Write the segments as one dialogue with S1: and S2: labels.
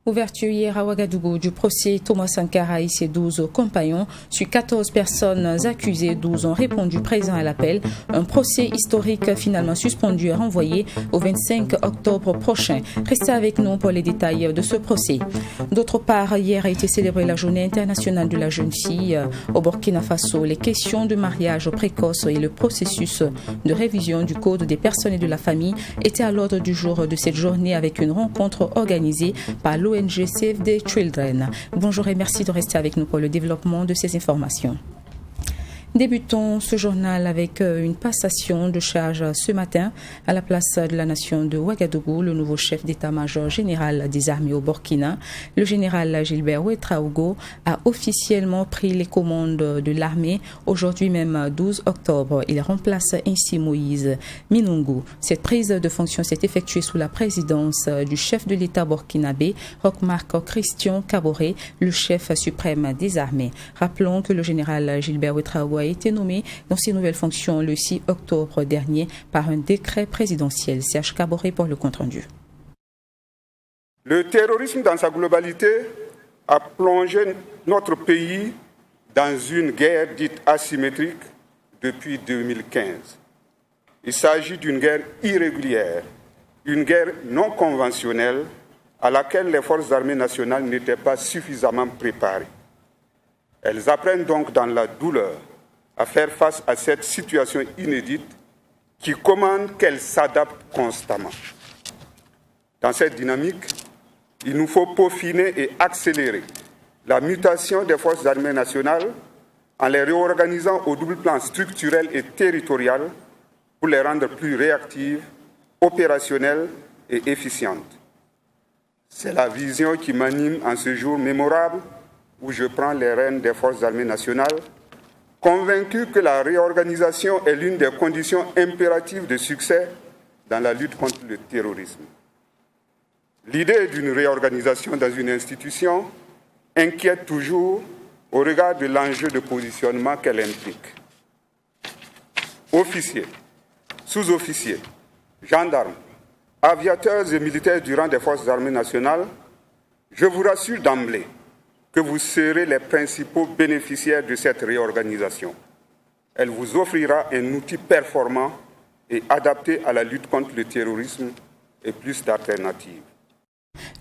S1: Ouverture hier à Ouagadougou du procès Thomas Sankara et ses 12 compagnons. Sur 14 personnes accusées, 12 ont répondu présents à l'appel. Un procès historique finalement suspendu et renvoyé au 25 octobre prochain. Restez avec nous pour les détails de ce procès. D'autre part, hier a été célébrée la journée internationale de la jeune fille. Au Burkina Faso, les questions de mariage précoce et le processus de révision du Code des personnes et de la famille étaient à l'ordre du jour de cette journée avec une rencontre organisée par l'ONG Save the Children. Bonjour et merci de rester avec nous pour le développement de ces informations. Débutons ce journal avec une passation de charge ce matin à la place de la nation de Ouagadougou. Le nouveau chef d'état-major général des armées au Burkina, le général Gilbert Ouedraogo, a officiellement pris les commandes de l'armée aujourd'hui même 12 octobre. Il remplace ainsi Moïse Minungu. Cette prise de fonction s'est effectuée sous la présidence du chef de l'état burkinabé, Roch-Marc Christian Kaboré, le chef suprême des armées. Rappelons que le général Gilbert Ouedraogo a été nommé dans ses nouvelles fonctions le 6 octobre dernier par un décret présidentiel. Serge Kaboré pour le compte-rendu.
S2: Le terrorisme dans sa globalité a plongé notre pays dans une guerre dite asymétrique depuis 2015. Il s'agit d'une guerre irrégulière, une guerre non conventionnelle à laquelle les forces armées nationales n'étaient pas suffisamment préparées. Elles apprennent donc dans la douleur à faire face à cette situation inédite qui commande qu'elles s'adaptent constamment. Dans cette dynamique, il nous faut peaufiner et accélérer la mutation des forces armées nationales en les réorganisant au double plan structurel et territorial pour les rendre plus réactives, opérationnelles et efficientes. C'est la vision qui m'anime en ce jour mémorable où je prends les rênes des forces armées nationales, convaincu que la réorganisation est l'une des conditions impératives de succès dans la lutte contre le terrorisme. L'idée d'une réorganisation dans une institution inquiète toujours au regard de l'enjeu de positionnement qu'elle implique. Officiers, sous-officiers, gendarmes, aviateurs et militaires du rang des forces armées nationales, je vous rassure d'emblée que vous serez les principaux bénéficiaires de cette réorganisation. Elle vous offrira un outil performant et adapté à la lutte contre le terrorisme et plus d'alternatives.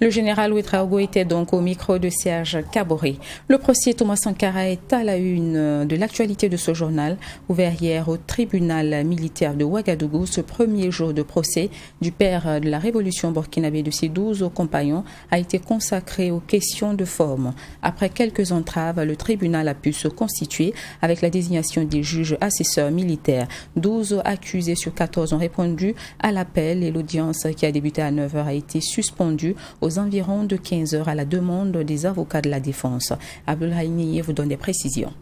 S1: Le général Ouedraogo était donc au micro de Serge Kaboré. Le procès Thomas Sankara est à la une de l'actualité de ce journal. Ouvert hier au tribunal militaire de Ouagadougou, ce premier jour de procès du père de la révolution burkinabé de ses 12 compagnons a été consacré aux questions de forme. Après quelques entraves, le tribunal a pu se constituer avec la désignation des juges assesseurs militaires. 12 accusés sur 14 ont répondu à l'appel et l'audience qui a débuté à 9h a été suspendue aux environs de 15 heures à la demande des avocats de la défense. Abdoulaye Niye vous donne des précisions.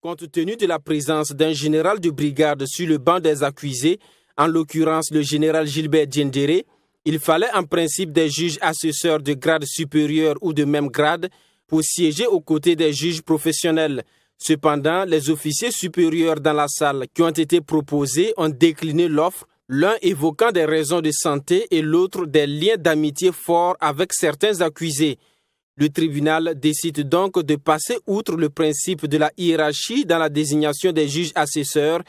S3: Compte tenu de la présence d'un général de brigade sur le banc des accusés, en l'occurrence le général Gilbert Diendéré, il fallait en principe des juges assesseurs de grade supérieur ou de même grade pour siéger aux côtés des juges professionnels. Cependant, les officiers supérieurs dans la salle qui ont été proposés ont décliné l'offre, l'un évoquant des raisons de santé et l'autre des liens d'amitié forts avec certains accusés. Le tribunal décide donc de passer outre le principe de la hiérarchie dans la désignation des juges assesseurs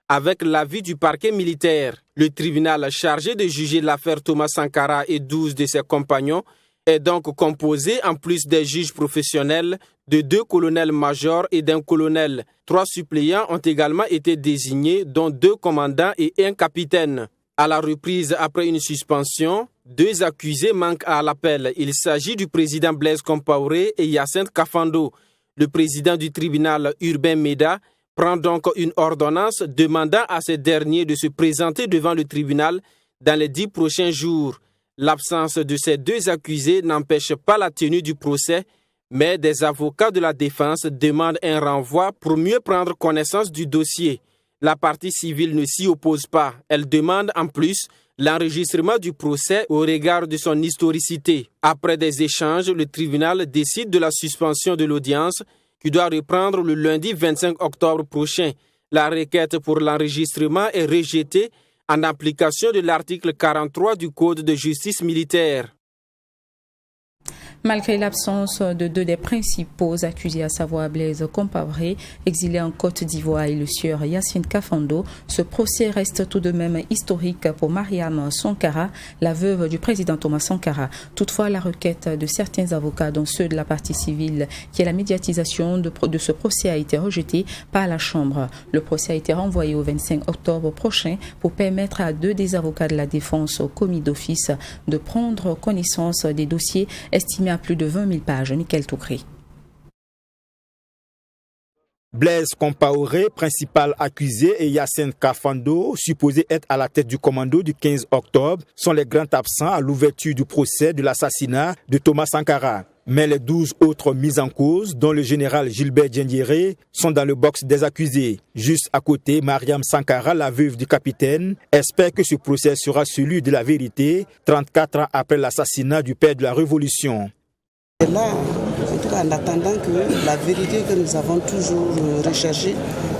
S3: avec l'avis du parquet militaire. Le tribunal chargé de juger l'affaire Thomas Sankara et 12 de ses compagnons est donc composé, en plus des juges professionnels, de 2 colonels-majors et d'un colonel. 3 suppléants ont également été désignés, dont 2 commandants et 1 capitaine. À la reprise après une suspension, 2 accusés manquent à l'appel. Il s'agit du président Blaise Compaoré et Hyacinthe Kafando. Le président du tribunal, Urbain Meda, prend donc une ordonnance demandant à ces derniers de se présenter devant le tribunal dans les 10 prochains jours. L'absence de ces 2 accusés n'empêche pas la tenue du procès, mais des avocats de la défense demandent un renvoi pour mieux prendre connaissance du dossier. La partie civile ne s'y oppose pas. Elle demande en plus l'enregistrement du procès au regard de son historicité. Après des échanges, le tribunal décide de la suspension de l'audience qui doit reprendre le lundi 25 octobre prochain. La requête pour l'enregistrement est rejetée en application de l'article 43 du Code de justice militaire.
S1: Malgré l'absence de deux des principaux accusés, à savoir Blaise Compaoré, exilé en Côte d'Ivoire, et le sieur Yacine Kafando, ce procès reste tout de même historique pour Mariam Sankara, la veuve du président Thomas Sankara. Toutefois, la requête de certains avocats, dont ceux de la partie civile, qui est la médiatisation de ce procès, a été rejetée par la Chambre. Le procès a été renvoyé au 25 octobre prochain pour permettre à deux des avocats de la défense au commis d'office de prendre connaissance des dossiers estimés à plus de 20 000 pages. Michael Toukré.
S4: Blaise Compaoré, principal accusé, et Yacine Kafando, supposé être à la tête du commando du 15 octobre, sont les grands absents à l'ouverture du procès de l'assassinat de Thomas Sankara. Mais les 12 autres mis en cause, dont le général Gilbert Diendéré, sont dans le box des accusés. Juste à côté, Mariam Sankara, la veuve du capitaine, espère que ce procès sera celui de la vérité, 34 ans après l'assassinat du père de la Révolution.
S5: Et là, en tout cas, en attendant que la vérité que nous avons toujours recherchée,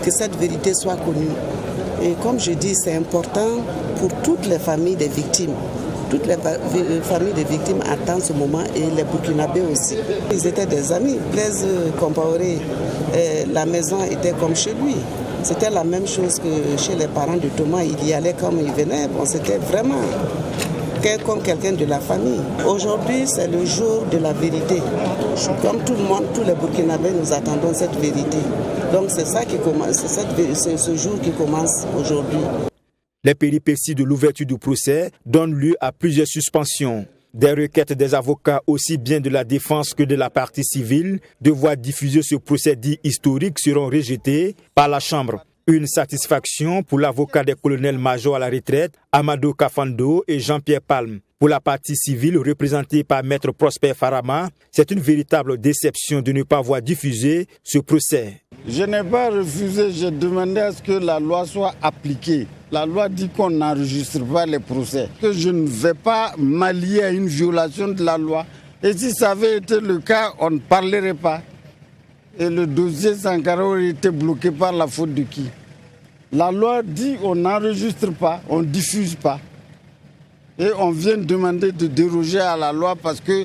S5: que cette vérité soit connue. Et comme je dis, c'est important pour toutes les familles des victimes. Toutes les familles des victimes attendent ce moment et les Burkinabés aussi. Ils étaient des amis. Blaise Compaoré, la maison était comme chez lui. C'était la même chose que chez les parents de Thomas. Il y allait comme il venait. Bon, c'était vraiment comme quelqu'un de la famille. Aujourd'hui, c'est le jour de la vérité. Comme tout le monde, tous les Burkinabés, nous attendons cette vérité. Donc c'est ça qui commence, c'est ce jour qui commence aujourd'hui.
S4: Les péripéties de l'ouverture du procès donnent lieu à plusieurs suspensions. Des requêtes des avocats aussi bien de la défense que de la partie civile de voir diffuser ce procès dit historique seront rejetées par la Chambre. Une satisfaction pour l'avocat des colonels-majors à la retraite, Amadou Kafando et Jean-Pierre Palme. Pour la partie civile représentée par Maître Prosper Farama, c'est une véritable déception de ne pas voir diffuser ce procès.
S6: Je n'ai pas refusé, j'ai demandé à ce que la loi soit appliquée. La loi dit qu'on n'enregistre pas les procès, que je ne vais pas m'allier à une violation de la loi. Et si ça avait été le cas, on ne parlerait pas. Et le dossier Sankara aurait été bloqué par la faute de qui? La loi dit qu'on n'enregistre pas, on ne diffuse pas. Et on vient demander de déroger à la loi parce que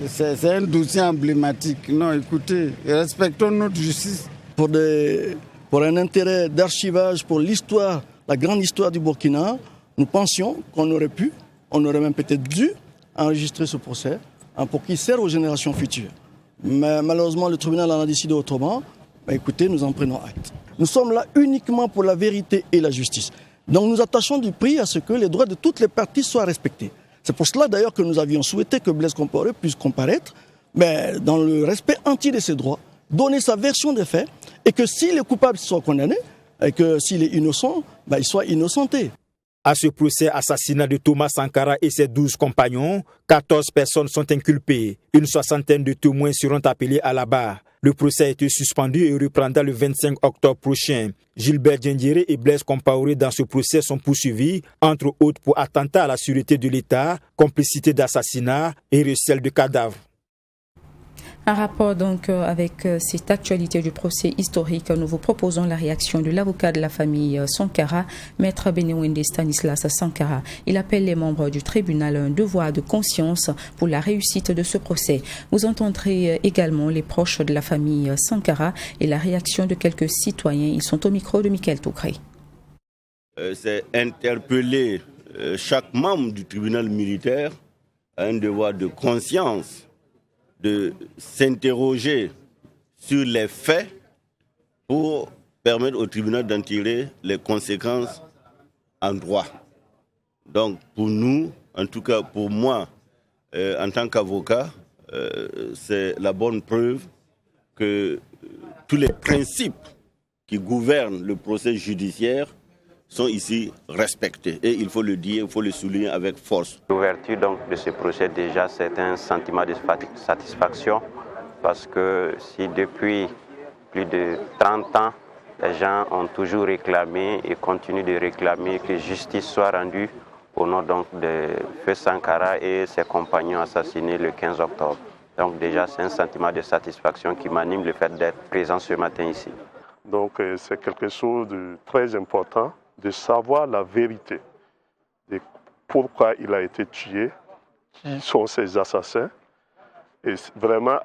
S6: c'est un dossier emblématique. Non, écoutez, respectons notre justice.
S7: Pour un intérêt d'archivage, pour l'histoire, la grande histoire du Burkina, nous pensions qu'on aurait pu, on aurait même peut-être dû enregistrer ce procès pour qu'il serve aux générations futures. Mais malheureusement, le tribunal en a décidé autrement. Écoutez, nous en prenons acte. Nous sommes là uniquement pour la vérité et la justice. Donc nous attachons du prix à ce que les droits de toutes les parties soient respectés. C'est pour cela d'ailleurs que nous avions souhaité que Blaise Compaoré puisse comparaître, mais dans le respect entier de ses droits, donner sa version des faits, et que s'il est coupable, il soit condamné, et que s'il est innocent, il soit innocenté.
S4: À ce procès assassinat de Thomas Sankara et ses 12 compagnons, 14 personnes sont inculpées. Une soixantaine de témoins seront appelés à la barre. Le procès a été suspendu et reprendra le 25 octobre prochain. Gilbert Diendéré et Blaise Compaoré dans ce procès sont poursuivis, entre autres pour attentat à la sûreté de l'État, complicité d'assassinat et recel de cadavres.
S1: Un rapport donc avec cette actualité du procès historique, nous vous proposons la réaction de l'avocat de la famille Sankara, Maître Benewende Stanislas Sankara. Il appelle les membres du tribunal à un devoir de conscience pour la réussite de ce procès. Vous entendrez également les proches de la famille Sankara et la réaction de quelques citoyens. Ils sont au micro de Michael Toukré.
S8: C'est interpeller chaque membre du tribunal militaire à un devoir de conscience, de s'interroger sur les faits pour permettre au tribunal d'en tirer les conséquences en droit. Donc pour nous, en tout cas pour moi, en tant qu'avocat, c'est la bonne preuve que tous les principes qui gouvernent le procès judiciaire sont ici respectés. Et il faut le dire, il faut le souligner avec force.
S9: L'ouverture donc de ce procès, déjà, c'est un sentiment de satisfaction parce que si depuis plus de 30 ans, Les gens ont toujours réclamé et continuent de réclamer que justice soit rendue au nom donc de Feu Sankara et ses compagnons assassinés le 15 octobre. Donc déjà, c'est un sentiment de satisfaction qui m'anime le fait d'être présent ce matin ici.
S10: Donc c'est quelque chose de très important de savoir la vérité de pourquoi il a été tué, qui sont ses assassins. Et vraiment,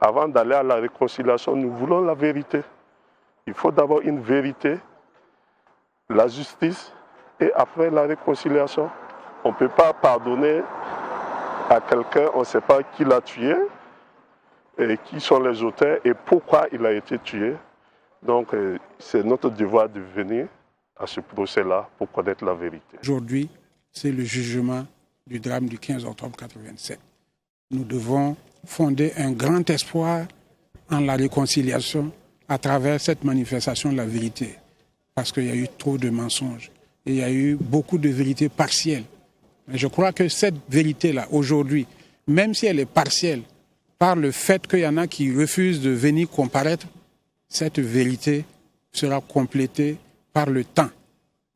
S10: avant d'aller à la réconciliation, nous voulons la vérité. Il faut d'abord une vérité, la justice et après la réconciliation. On ne peut pas pardonner à quelqu'un, on ne sait pas qui l'a tué, et qui sont les auteurs et pourquoi il a été tué. Donc c'est notre devoir de venir à ce procès-là pour connaître la vérité.
S11: Aujourd'hui, c'est le jugement du drame du 15 octobre 1987. Nous devons fonder un grand espoir en la réconciliation à travers cette manifestation de la vérité. Parce qu'il y a eu trop de mensonges et il y a eu beaucoup de vérités partielles. Mais je crois que cette vérité-là, aujourd'hui, même si elle est partielle, par le fait qu'il y en a qui refusent de venir comparaître, cette vérité sera complétée par le temps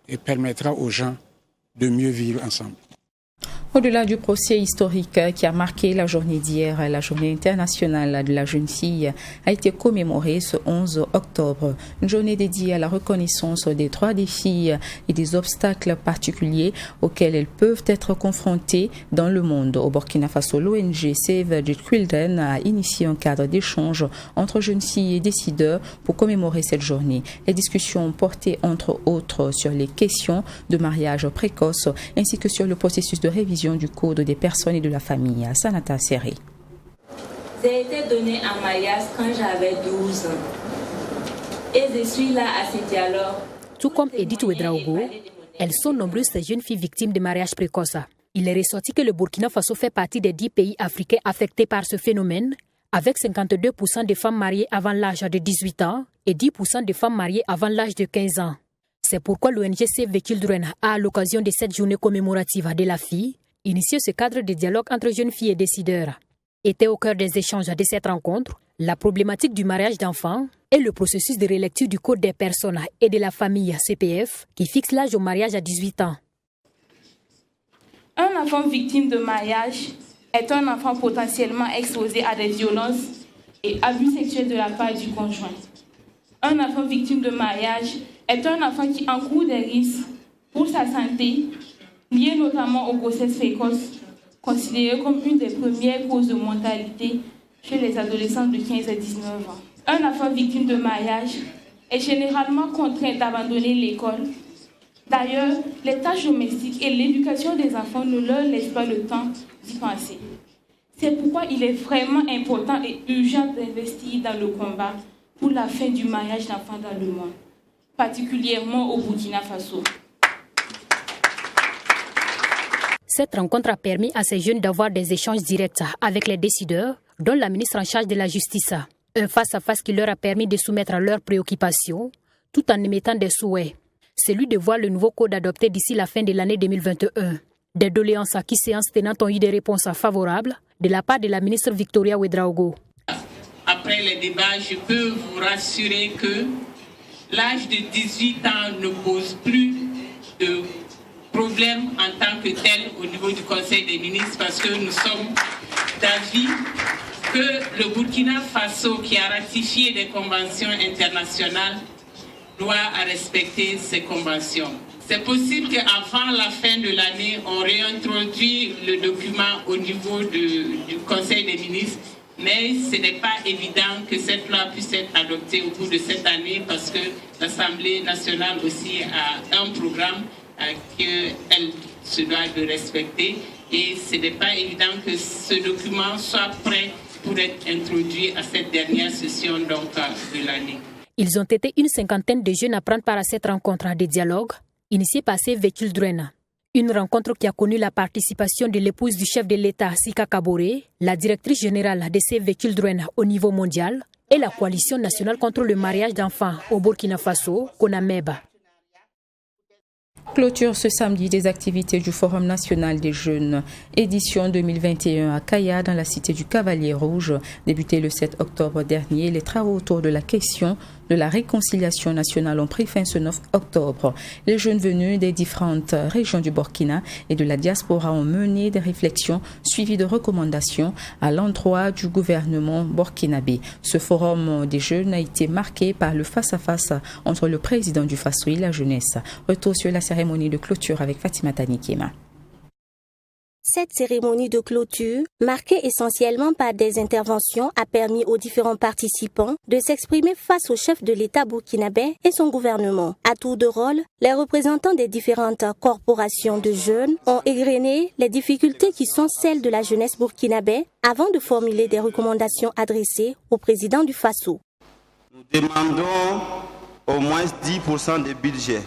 S11: et permettra aux gens de mieux vivre ensemble.
S1: Au-delà du procès historique qui a marqué la journée d'hier, la journée internationale de la jeune fille a été commémorée ce 11 octobre. Une journée dédiée à la reconnaissance des droits des filles et des obstacles particuliers auxquels elles peuvent être confrontées dans le monde. Au Burkina Faso, l'ONG Save the Children a initié un cadre d'échange entre jeunes filles et décideurs pour commémorer cette journée. Les discussions portaient entre autres sur les questions de mariage précoce ainsi que sur le processus de révision du Code des personnes et de la famille. Sanata Serré.
S12: J'ai été donnée en mariage quand j'avais 12 ans. Et je suis là à ce dialogue.
S13: Tout comme Edith Ouedraogo, elles sont nombreuses ces jeunes filles victimes de mariage précoce. Il est ressorti que le Burkina Faso fait partie des 10 pays africains affectés par ce phénomène, avec 52% de femmes mariées avant l'âge de 18 ans et 10% de femmes mariées avant l'âge de 15 ans. C'est pourquoi l'ONG Save the Children a, à l'occasion de cette journée commémorative de la fille, initié ce cadre de dialogue entre jeunes filles et décideurs. Était au cœur des échanges de cette rencontre la problématique du mariage d'enfants et le processus de relecture du Code des personnes et de la famille CPF qui fixe l'âge au mariage à 18 ans.
S12: Un enfant victime de mariage est un enfant potentiellement exposé à des violences et abus sexuels de la part du conjoint. Un enfant victime de mariage est un enfant qui encourt des risques pour sa santé, liés notamment aux grossesses précoces, considérées comme une des premières causes de mortalité chez les adolescents de 15 à 19 ans. Un enfant victime de mariage est généralement contraint d'abandonner l'école. D'ailleurs, les tâches domestiques et l'éducation des enfants ne leur laissent pas le temps d'y penser. C'est pourquoi il est vraiment important et urgent d'investir dans le combat pour la fin du mariage d'enfants dans le monde, particulièrement au Burkina Faso.
S13: Cette rencontre a permis à ces jeunes d'avoir des échanges directs avec les décideurs, dont la ministre en charge de la justice. Un face-à-face qui leur a permis de soumettre leurs préoccupations, tout en émettant des souhaits. Celui de voir le nouveau code adopté d'ici la fin de l'année 2021. Des doléances qui, séances tenantes, ont eu des réponses favorables de la part de la ministre Victoria Ouedraogo.
S14: Après les débats, je peux vous rassurer que l'âge de 18 ans ne pose plus de problème en tant que tel au niveau du Conseil des ministres parce que nous sommes d'avis que le Burkina Faso, qui a ratifié des conventions internationales, doit respecter ces conventions. C'est possible qu'avant la fin de l'année, on réintroduit le document au niveau du Conseil des ministres, mais ce n'est pas évident que cette loi puisse être adoptée au cours de cette année parce que l'Assemblée nationale aussi a un programme qu'elle se doit de respecter et ce n'est pas évident que ce document soit prêt pour être introduit à cette dernière session donc, de l'année.
S13: Ils ont été une cinquantaine de jeunes à prendre part à cette rencontre de dialogue initiée par Save the Children. Une rencontre qui a connu la participation de l'épouse du chef de l'État, Sika Kaboré, la directrice générale de Save the Children au niveau mondial et la coalition nationale contre le mariage d'enfants au Burkina Faso, Konameba.
S1: Clôture ce samedi des activités du Forum national des jeunes, édition 2021 à Kaya dans la cité du Cavalier Rouge. Débuté le 7 octobre dernier, les travaux autour de la question de la réconciliation nationale ont pris fin ce 9 octobre. Les jeunes venus des différentes régions du Burkina et de la diaspora ont mené des réflexions suivies de recommandations à l'endroit du gouvernement burkinabé. Ce forum des jeunes a été marqué par le face-à-face entre le président du Faso et la jeunesse. Retour sur la cérémonie de clôture avec Fatimata Nikema.
S15: Cette cérémonie de clôture, marquée essentiellement par des interventions, a permis aux différents participants de s'exprimer face au chef de l'État burkinabé et son gouvernement. À tour de rôle, les représentants des différentes corporations de jeunes ont égrené les difficultés qui sont celles de la jeunesse burkinabé avant de formuler des recommandations adressées au président du Faso.
S16: Nous demandons au moins 10% des budgets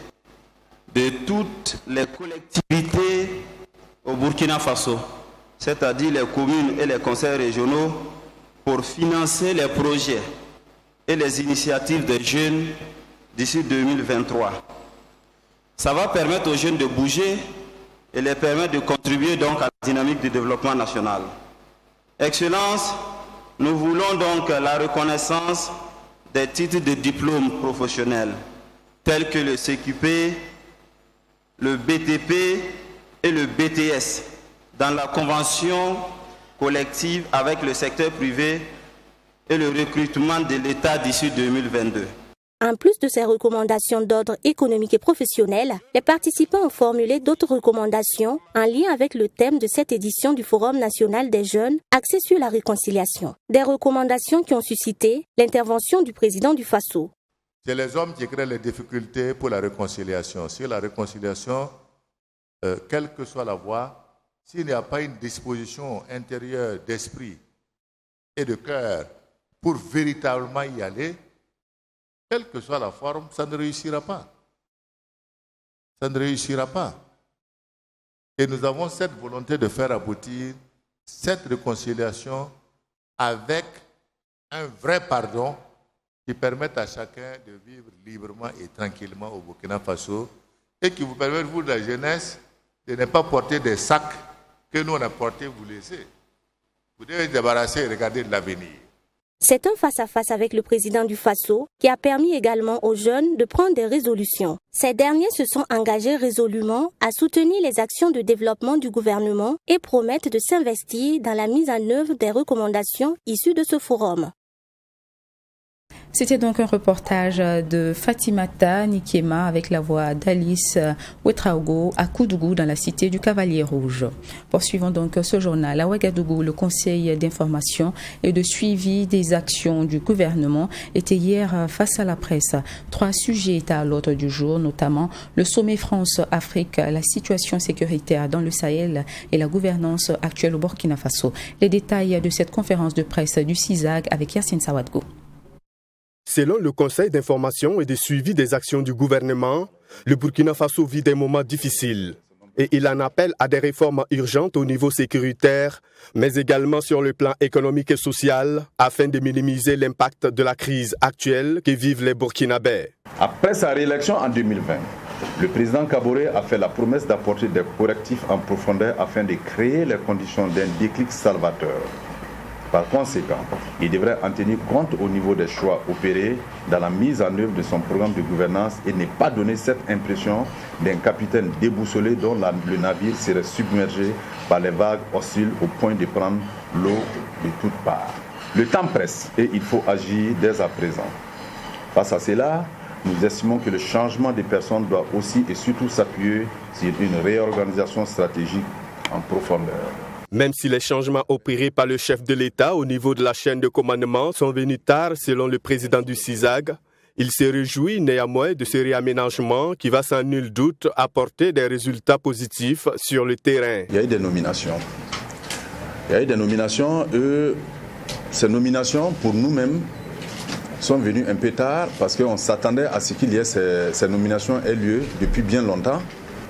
S16: de toutes les collectivités au Burkina Faso, c'est-à-dire les communes et les conseils régionaux, pour financer les projets et les initiatives des jeunes d'ici 2023. Ça va permettre aux jeunes de bouger et les permettre de contribuer donc à la dynamique du développement national. Excellence, nous voulons donc la reconnaissance des titres de diplôme professionnels tels que le CQP, le BTP et le BTS dans la convention collective avec le secteur privé et le recrutement de l'État d'ici 2022.
S15: En plus de ces recommandations d'ordre économique et professionnel, les participants ont formulé d'autres recommandations en lien avec le thème de cette édition du Forum national des jeunes axé sur la réconciliation. Des recommandations qui ont suscité l'intervention du président du Faso.
S17: C'est les hommes qui créent les difficultés pour la réconciliation. Sur la réconciliation, quelle que soit la voie, s'il n'y a pas une disposition intérieure d'esprit et de cœur pour véritablement y aller, quelle que soit la forme, ça ne réussira pas. Ça ne réussira pas. Et nous avons cette volonté de faire aboutir cette réconciliation avec un vrai pardon qui permette à chacun de vivre librement et tranquillement au Burkina Faso et qui vous permette, vous, la jeunesse, de ne pas porter des sacs que nous on a portés, vous laissez. Vous devez débarrasser et regarder de l'avenir.
S15: C'est un face-à-face avec le président du Faso qui a permis également aux jeunes de prendre des résolutions. Ces derniers se sont engagés résolument à soutenir les actions de développement du gouvernement et promettent de s'investir dans la mise en œuvre des recommandations issues de ce forum.
S1: C'était donc un reportage de Fatimata Nikema avec la voix d'Alice Ouetraogo à Koudougou dans la cité du Cavalier Rouge. Poursuivons donc ce journal. À Ouagadougou, le Conseil d'information et de suivi des actions du gouvernement était hier face à la presse. 3 sujets étaient à l'ordre du jour, notamment le sommet France-Afrique, la situation sécuritaire dans le Sahel et la gouvernance actuelle au Burkina Faso. Les détails de cette conférence de presse du CISAG avec Yassine Sawadgo.
S18: Selon le Conseil d'information et de suivi des actions du gouvernement, le Burkina Faso vit des moments difficiles et il en appelle à des réformes urgentes au niveau sécuritaire, mais également sur le plan économique et social, afin de minimiser l'impact de la crise actuelle que vivent les Burkinabés.
S19: Après sa réélection en 2020, le président Kaboré a fait la promesse d'apporter des correctifs en profondeur afin de créer les conditions d'un déclic salvateur. Par conséquent, il devrait en tenir compte au niveau des choix opérés dans la mise en œuvre de son programme de gouvernance et ne pas donner cette impression d'un capitaine déboussolé dont le navire serait submergé par les vagues hostiles au point de prendre l'eau de toutes parts. Le temps presse et il faut agir dès à présent. Face à cela, nous estimons que le changement des personnes doit aussi et surtout s'appuyer sur une réorganisation stratégique en profondeur.
S18: Même si les changements opérés par le chef de l'État au niveau de la chaîne de commandement sont venus tard selon le président du CISAG, il se réjouit néanmoins de ce réaménagement qui va sans nul doute apporter des résultats positifs sur le terrain.
S19: Il y a eu des nominations. Ces nominations, pour nous-mêmes, sont venues un peu tard parce qu'on s'attendait à ce qu'il y ait ces nominations aient lieu depuis bien longtemps,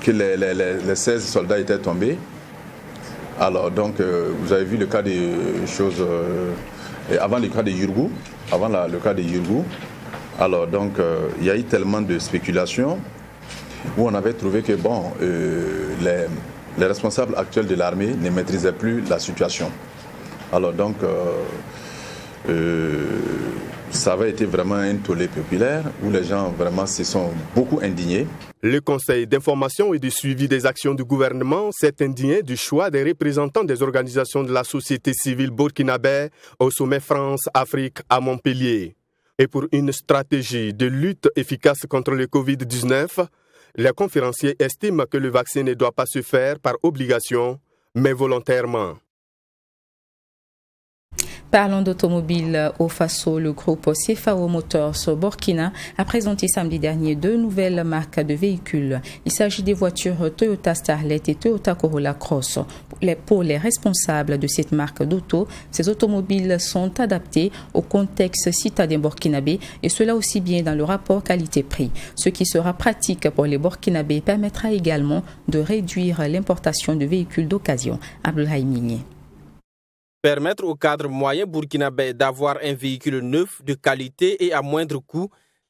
S19: que les 16 soldats étaient tombés. Alors donc, vous avez vu le cas des choses, avant le cas de Yurgou, le cas de Yurgou, alors donc il y a eu tellement de spéculations où on avait trouvé que les responsables actuels de l'armée ne maîtrisaient plus la situation. Alors donc, ça avait été vraiment un tollé populaire où les gens vraiment se sont beaucoup indignés.
S18: Le Conseil d'information et de suivi des actions du gouvernement s'est indigné du choix des représentants des organisations de la société civile burkinabé au sommet France-Afrique à Montpellier. Et pour une stratégie de lutte efficace contre le Covid-19, les conférenciers estiment que le vaccin ne doit pas se faire par obligation, mais volontairement.
S1: Parlons d'automobile au Faso. Le groupe CFAO Motors Burkina a présenté samedi dernier 2 nouvelles marques de véhicules. Il s'agit des voitures Toyota Starlet et Toyota Corolla Cross. Pour les responsables de cette marque d'auto, ces automobiles sont adaptées au contexte citadin burkinabé et cela aussi bien dans le rapport qualité-prix. Ce qui sera pratique pour les Burkinabés permettra également de réduire l'importation de véhicules d'occasion. Abdoulaye Migné.
S3: Permettre au cadre moyen burkinabé d'avoir un véhicule neuf, de qualité et à moindre coût,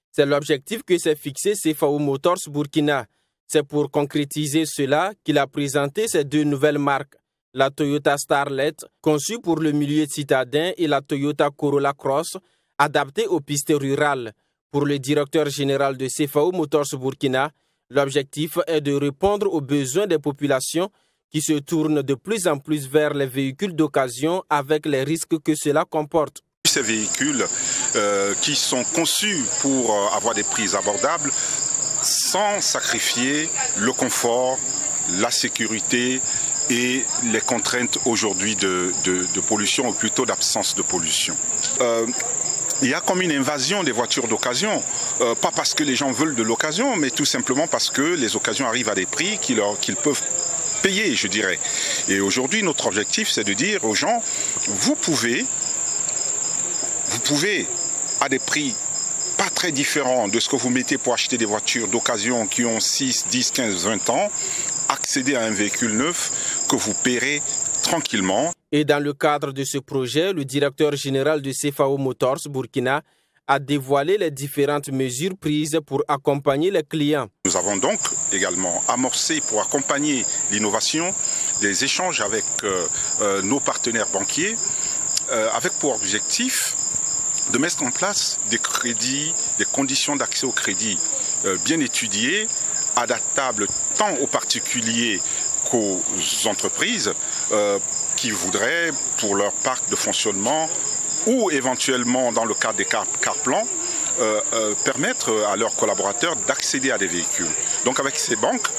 S3: c'est l'objectif que s'est fixé CFAO Motors Burkina. C'est pour concrétiser cela qu'il a présenté ces 2 nouvelles marques, la Toyota Starlet, conçue pour le milieu citadin, et la Toyota Corolla Cross, adaptée aux pistes rurales. Pour le directeur général de CFAO Motors Burkina, l'objectif est de répondre aux besoins des populations qui se tournent de plus en plus vers les véhicules d'occasion avec les risques que cela comporte.
S20: Ces véhicules qui sont conçus pour avoir des prix abordables sans sacrifier le confort, la sécurité et les contraintes aujourd'hui de pollution ou plutôt d'absence de pollution. Il y a comme une invasion des voitures d'occasion, pas parce que les gens veulent de l'occasion, mais tout simplement parce que les occasions arrivent à des prix qu'ils peuvent payer, je dirais. Et aujourd'hui, notre objectif, c'est de dire aux gens, vous pouvez, à des prix pas très différents de ce que vous mettez pour acheter des voitures d'occasion qui ont 6, 10, 15, 20 ans, accéder à un véhicule neuf que vous paierez tranquillement.
S3: Et dans le cadre de ce projet, le directeur général de CFAO Motors Burkina a dévoilé les différentes mesures prises pour accompagner les clients.
S20: Nous avons donc également amorcé pour accompagner l'innovation des échanges avec nos partenaires banquiers, avec pour objectif de mettre en place des crédits, des conditions d'accès au crédit bien étudiées, adaptables tant aux particuliers qu'aux entreprises qui voudraient, pour leur parc de fonctionnement, ou éventuellement dans le cadre des car-plans, permettre à leurs collaborateurs d'accéder à des véhicules. Donc avec ces banques,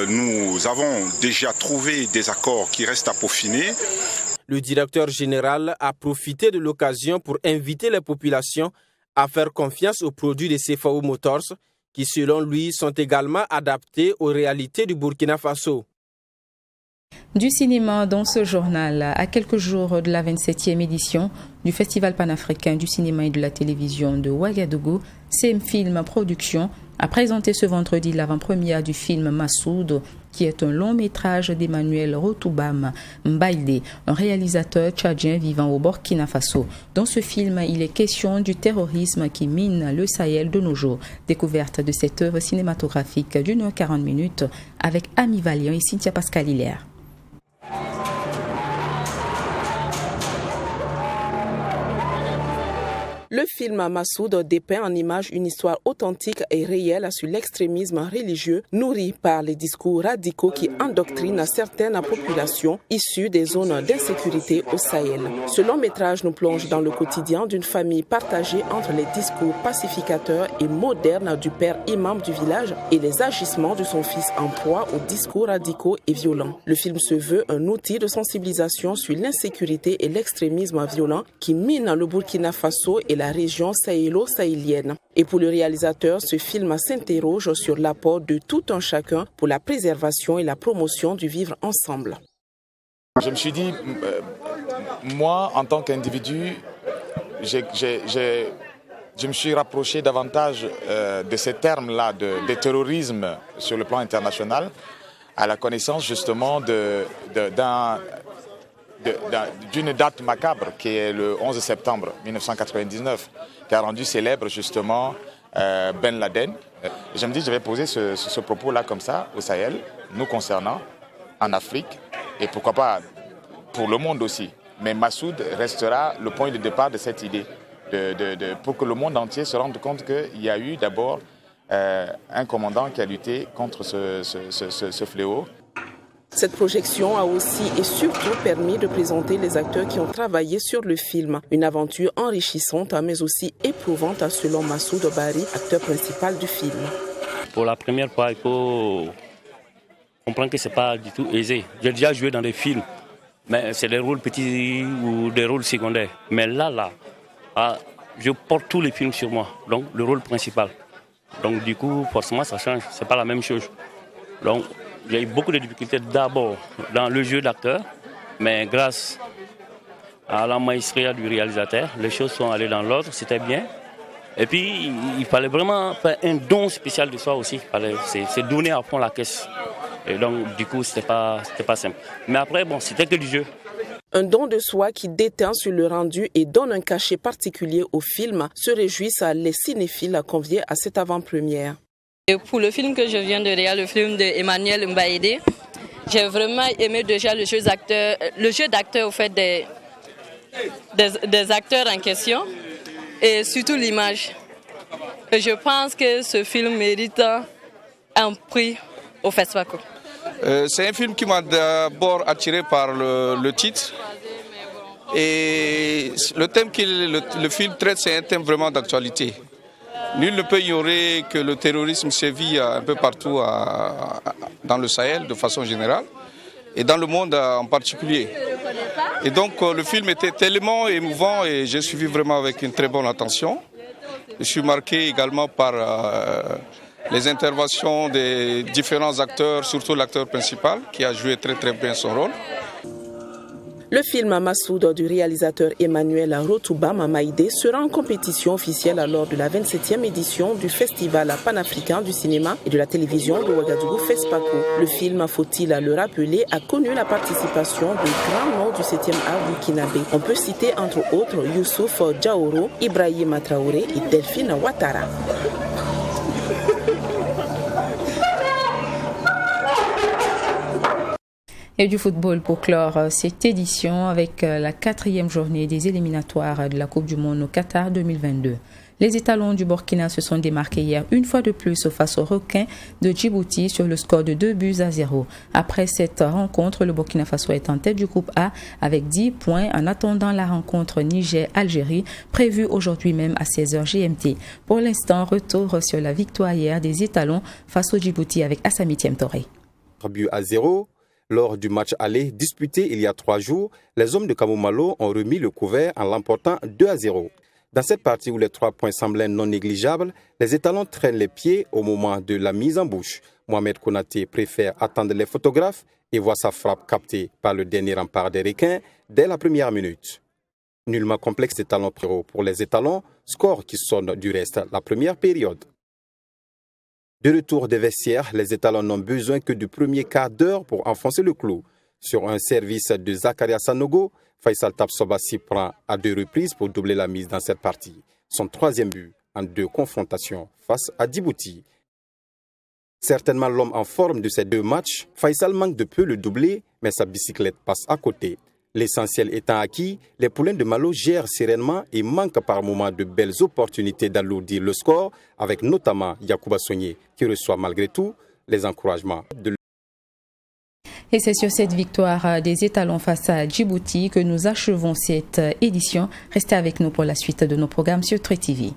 S20: nous avons déjà trouvé des accords qui restent à peaufiner.
S3: Le directeur général a profité de l'occasion pour inviter les populations à faire confiance aux produits de CFAO Motors qui, selon lui, sont également adaptés aux réalités du Burkina Faso.
S1: Du cinéma dans ce journal, à quelques jours de la 27e édition du Festival panafricain du cinéma et de la télévision de Ouagadougou, CM Film Production a présenté ce vendredi l'avant-première du film Massoud, qui est un long métrage d'Emmanuel Rotoubam Mbaïdé, un réalisateur tchadien vivant au Burkina Faso. Dans ce film, il est question du terrorisme qui mine le Sahel de nos jours. Découverte de cette œuvre cinématographique d'1h40 avec Ami Valiant et Cynthia Pascal-Hilaire.
S21: Le film Massoud dépeint en images une histoire authentique et réelle sur l'extrémisme religieux nourri par les discours radicaux qui endoctrinent certaines populations issues des zones d'insécurité au Sahel. Ce long métrage nous plonge dans le quotidien d'une famille partagée entre les discours pacificateurs et modernes du père imam du village et les agissements de son fils en proie aux discours radicaux et violents. Le film se veut un outil de sensibilisation sur l'insécurité et l'extrémisme violent qui minent le Burkina Faso et la région sahélo-sahélienne. Et pour le réalisateur, ce film s'interroge sur l'apport de tout un chacun pour la préservation et la promotion du vivre ensemble.
S22: Je me suis dit, moi, en tant qu'individu, je me suis rapproché davantage de ces termes-là, de terrorisme sur le plan international, à la connaissance justement d'une date macabre qui est le 11 septembre 1999, qui a rendu célèbre justement Ben Laden. Je me dis que je vais poser ce propos-là comme ça au Sahel, nous concernant, en Afrique, et pourquoi pas pour le monde aussi. Mais Massoud restera le point de départ de cette idée. pour que le monde entier se rende compte qu'il y a eu d'abord un commandant qui a lutté contre ce fléau.
S21: Cette projection a aussi et surtout permis de présenter les acteurs qui ont travaillé sur le film. Une aventure enrichissante mais aussi éprouvante selon Massoud Bari, acteur principal du film.
S2: Pour la première fois, il faut comprendre que ce n'est pas du tout aisé. J'ai déjà joué dans des films, mais c'est des rôles petits ou des rôles secondaires. Mais là, je porte tous les films sur moi, donc le rôle principal. Donc du coup, forcément, ça change, ce n'est pas la même chose. Donc j'ai eu beaucoup de difficultés d'abord dans le jeu d'acteur, mais grâce à la maestria du réalisateur, les choses sont allées dans l'ordre, c'était bien. Et puis, il fallait vraiment faire un don spécial de soi aussi. C'est donner à fond la caisse. Et donc, du coup, c'était pas simple. Mais après, bon, c'était que du jeu.
S21: Un don de soi qui déteint sur le rendu et donne un cachet particulier au film, se réjouissent les cinéphiles conviés à cette avant-première.
S5: Et pour le film que je viens de regarder, le film d'Emmanuel Mbaïdé, j'ai vraiment aimé déjà le jeu d'acteur au fait des acteurs en question et surtout l'image. Je pense que ce film mérite un prix au Festival.
S23: C'est un film qui m'a d'abord attiré par le titre. Et le thème que le film traite, c'est un thème vraiment d'actualité. Nul ne peut ignorer que le terrorisme sévit un peu partout dans le Sahel de façon générale et dans le monde en particulier. Et donc le film était tellement émouvant et j'ai suivi vraiment avec une très bonne attention. Je suis marqué également par les interventions des différents acteurs, surtout l'acteur principal qui a joué très très bien son rôle.
S21: Le film Massoud du réalisateur Emmanuel Rotouba Mamaïdé sera en compétition officielle lors de la 27e édition du Festival panafricain du cinéma et de la télévision de Ouagadougou FESPACO. Le film, faut-il le rappeler, a connu la participation de grands noms du 7e art burkinabé. On peut citer entre autres Youssouf Diaoro, Ibrahima Traoré et Delphine Ouattara.
S1: Et du football pour clore cette édition avec la 4e journée des éliminatoires de la Coupe du Monde au Qatar 2022. Les étalons du Burkina se sont démarqués hier une fois de plus face aux requins de Djibouti sur le score de 2-0. Après cette rencontre, le Burkina Faso est en tête du groupe A avec 10 points en attendant la rencontre Niger-Algérie prévue aujourd'hui même à 16h GMT. Pour l'instant, retour sur la victoire hier des étalons face au Djibouti avec Assami Thiemtoré.
S24: 3-0. Lors du match aller disputé il y a 3 jours, les hommes de Kamomalo ont remis le couvert en l'emportant 2-0. Dans cette partie où les 3 points semblaient non négligeables, les étalons traînent les pieds au moment de la mise en bouche. Mohamed Konaté préfère attendre les photographes et voit sa frappe captée par le dernier rempart des requins dès la première minute. Nullement complexe étalon pour les étalons, score qui sonne du reste la première période. De retour des vestiaires, les étalons n'ont besoin que du premier quart d'heure pour enfoncer le clou. Sur un service de Zakaria Sanogo, Faisal Tapsobassi prend à 2 reprises pour doubler la mise dans cette partie. Son 3e but en 2 confrontations face à Djibouti. Certainement l'homme en forme de ces 2 matchs, Faisal manque de peu le doubler, mais sa bicyclette passe à côté. L'essentiel étant acquis, les poulains de Malo gèrent sereinement et manquent par moments de belles opportunités d'alourdir le score, avec notamment Yacouba Sogné qui reçoit malgré tout les encouragements de.
S1: Et c'est sur cette victoire des étalons face à Djibouti que nous achevons cette édition. Restez avec nous pour la suite de nos programmes sur Tré TV.